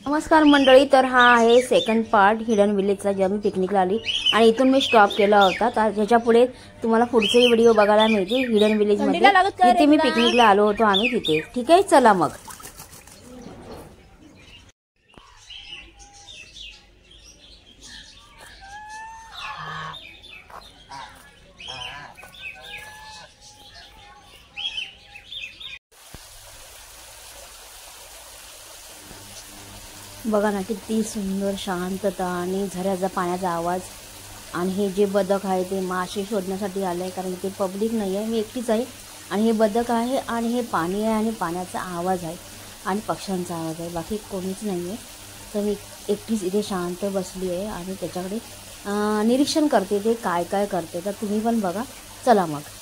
नमस्कार मंडळी, तर हा आहे सेकंड पार्ट हिडन विलेजचा, जेव्हा मी पिकनिकला आली आणि इथून मी स्टॉप केला होता। तर ह्याच्या पुढे तुम्हाला पुढचे व्हिडिओ बघायला मिळतील हिडन विलेजमध्ये, जिथे मी पिकनिकला आलो होतो आम्ही तिथे। ठीक आहे, चला मग। बघा ना, किती सुंदर शांतता आणि झऱ्याचा पाण्याचा आवाज। आणि हे जे बदक आहे ते मासे शोधण्यासाठी आले, कारण ते पब्लिक नाही आहे, मी एकटीच आहे। आणि हे बदक आहे आणि हे पाणी आहे आणि पाण्याचा आवाज आहे आणि पक्ष्यांचा आवाज आहे, बाकी कोणीच नाही आहे। तर मी एकटीच इथे शांत बसली आहे आणि त्याच्याकडे निरीक्षण करते ते काय काय करते। तर तुम्ही पण बघा, चला मग।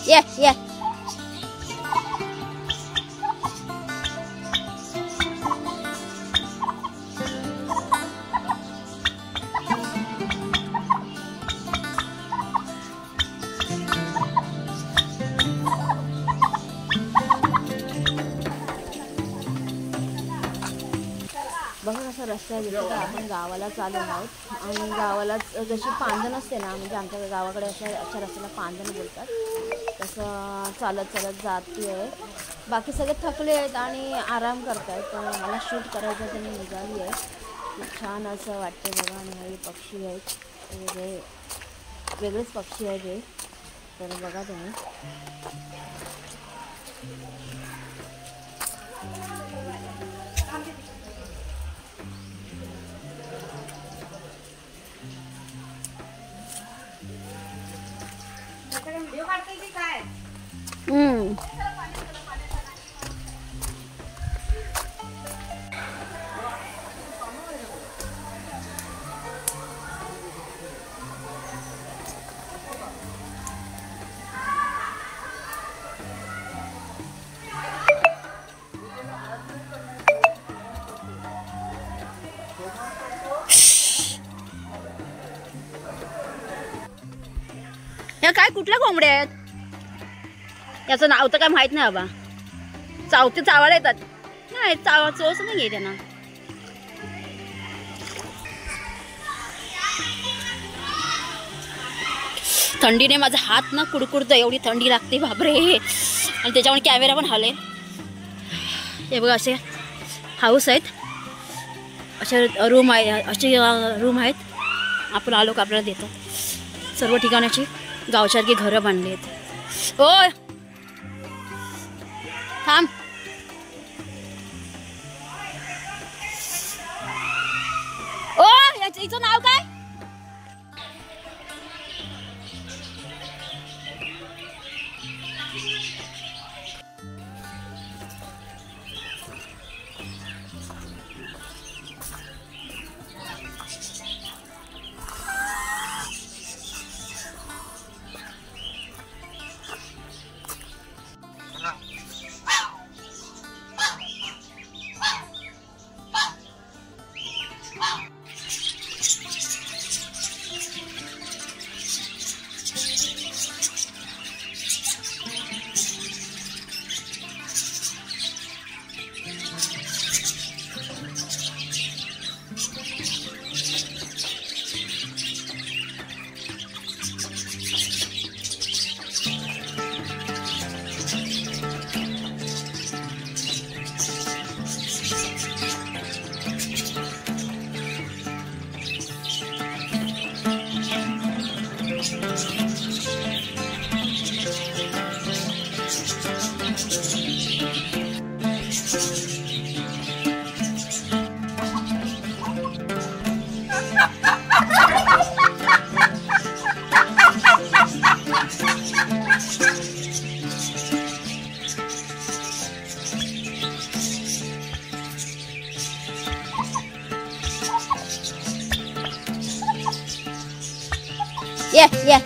ये बघा कसा रस्ता आहे। जसं आपण गावाला चालू आहोत आणि गावाला जशी पांदण असते ना, म्हणजे आमच्या गावाकडे अशा रस्त्याला पांदण बोलतात, तसं चालत चालत जाते आहे। बाकी सगळे थकले आहेत आणि आराम करत आहेत, तर मला शूट करायचं तर मी निघाली आहे। खूप छान असं वाटते बघा। आणि हे पक्षी आहेत, वेगळेच पक्षी आहेत हे, तर बघा तुम्ही। या काय कुठल्या कोंबड्या आहेत? याचं नाव तर काय माहित नाही बाबा। चावते चावायला येतात, नाही चोच नाही आहे त्यांना। थंडीने माझा हात ना कुडकुडतो, एवढी थंडी लागते बापरे। आणि त्याच्यामुळे कॅमेरा पण हलेल। हे बघा, असे हाऊस आहेत, असे रूम आहेत। आपण आलो का आपल्याला देतात। सर्व ठिकाणाची गावसारखी घरं बांधली आहेत। ओय थांब, ओ याचं नाव काय? ये ये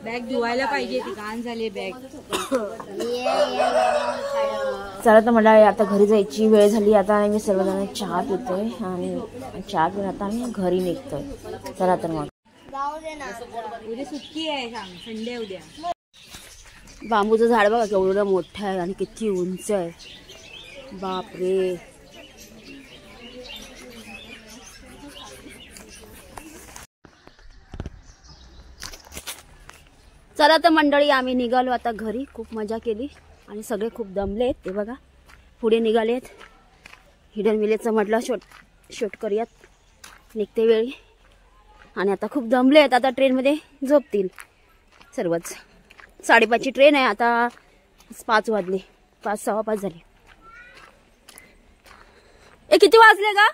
बॅग धुवायला पाहिजे ती घाण झाली बॅग. चला तर मंडळी आता घरी जायची वेळ झाली. आता आम्ही सर्वजण चहा पितोय आणि चहा पिऊन आता आम्ही घरी निघतोय. चला तर मग उद्या सुट्टी आहे, सांग संडे उद्या. बांबूचं झाड बघा केवढं मोठं आहे आणि किती उंच आहे. बापरे. चला तर मंडळी आम्ही निघालो आता घरी. खूप मजा केली आणि सगळे खूप दमलेत. ते बघा पुढे निघालेत. हिडन विलेजचं म्हटलं शूट करूयात निघते वेळी. आणि आता खूप दमलेत. आता ट्रेनमध्ये झोपतील सर्वच. 5:30ची ट्रेन आहे. आता 5 वाजले, 5 सव्वा 5 झाले. किती वाजले का?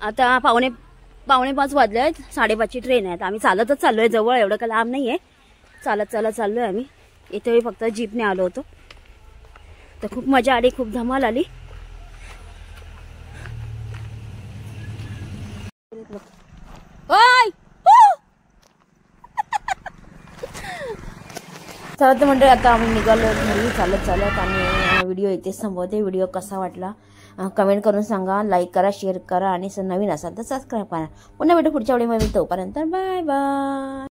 आता पावणे 5 वाजले आहेत. 5:30ची ट्रेन आहे. आता आम्ही चालतच चाललोय. जवळ एवढं का लांब नाहीये. चालत चाललोय आम्ही. इथे फक्त जीपने आलो होतो. तर खूप मजा आली, खूप धमाल आली. चला तर मंडळी आता आम्ही निघालो घरी चालत आणि व्हिडिओ इथेच थांबवते. व्हिडिओ कसा वाटला कमेंट करून सांगा. लाईक करा, शेअर करा आणि नवीन असाल तर सबस्क्राईब करा. पुन्हा भेटू पुढच्या व्हिडिओमध्ये. तोपर्यंत बाय बाय.